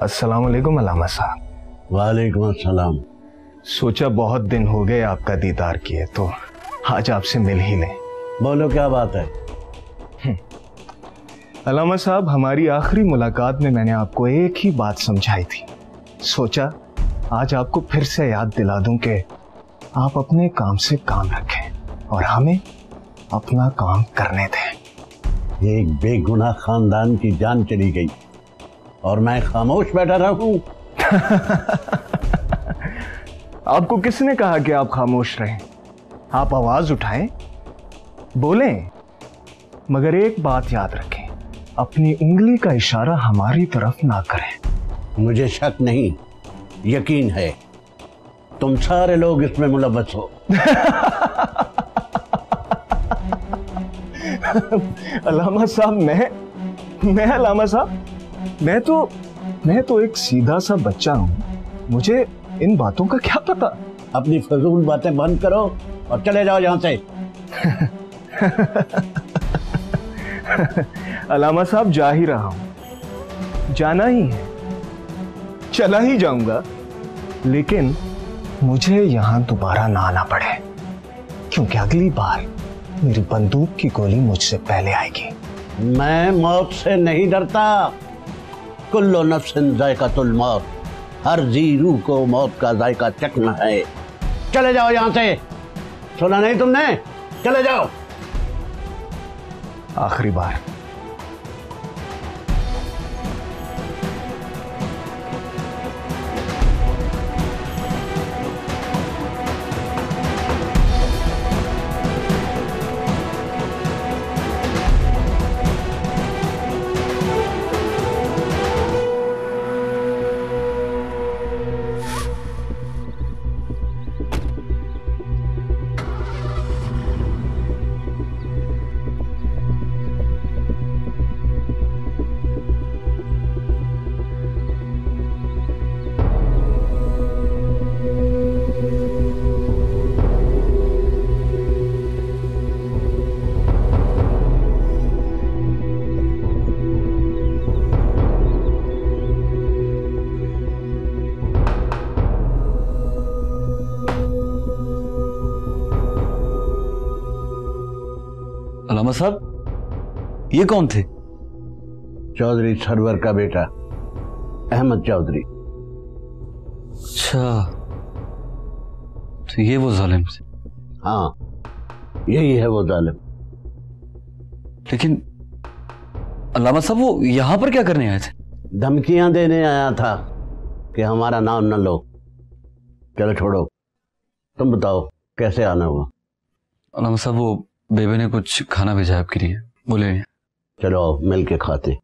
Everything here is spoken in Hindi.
अस्सलाम वालेकुम अल्लामा साहब। वालेकुम अस्सलाम। सोचा बहुत दिन हो गए आपका दीदार किए तो आज आपसे मिल ही लें। बोलो क्या बात है? अल्लामा साहब, हमारी आखिरी मुलाकात में मैंने आपको एक ही बात समझाई थी। सोचा आज आपको फिर से याद दिला दूं कि आप अपने काम से काम रखें और हमें अपना काम करने दें। एक बेगुनाह खानदान की जान चली गई और मैं खामोश बैठा रहूं। आपको किसने कहा कि आप खामोश रहें? आप आवाज उठाएं, बोलें, मगर एक बात याद रखें, अपनी उंगली का इशारा हमारी तरफ ना करें। मुझे शक नहीं, यकीन है तुम सारे लोग इसमें मुलव्वस हो। अल्लामा साहब, मैं अल्लामा साहब, मैं तो एक सीधा सा बच्चा हूं, मुझे इन बातों का क्या पता। अपनी फजूल बातें बंद करो और चले जाओ यहां से। अल्लामा साहब, जा ही रहा हूं, जाना ही है, चला ही जाऊंगा, लेकिन मुझे यहां दोबारा ना आना पड़े, क्योंकि अगली बार मेरी बंदूक की गोली मुझसे पहले आएगी। मैं मौत से नहीं डरता। कुल्लो नफ्सिन जायकातुल मौत, हर जी रूह को मौत का जायका चखना है। चले जाओ यहां से। सुना नहीं तुमने? चले जाओ। आखिरी बार। अल्लामा साहब, ये कौन थे? चौधरी सरवर का बेटा अहमद चौधरी। अच्छा, तो ये वो जालिम थे। हाँ, यही है वो जालिम। लेकिन अल्लामा साहब, वो यहां पर क्या करने आए थे? धमकियां देने आया था कि हमारा नाम न लो। चलो छोड़ो, तुम बताओ कैसे आना हुआ? अल्लामा साहब, वो बेबे ने कुछ खाना भेजा आपके लिए, बोले। चलो मिल के खाते।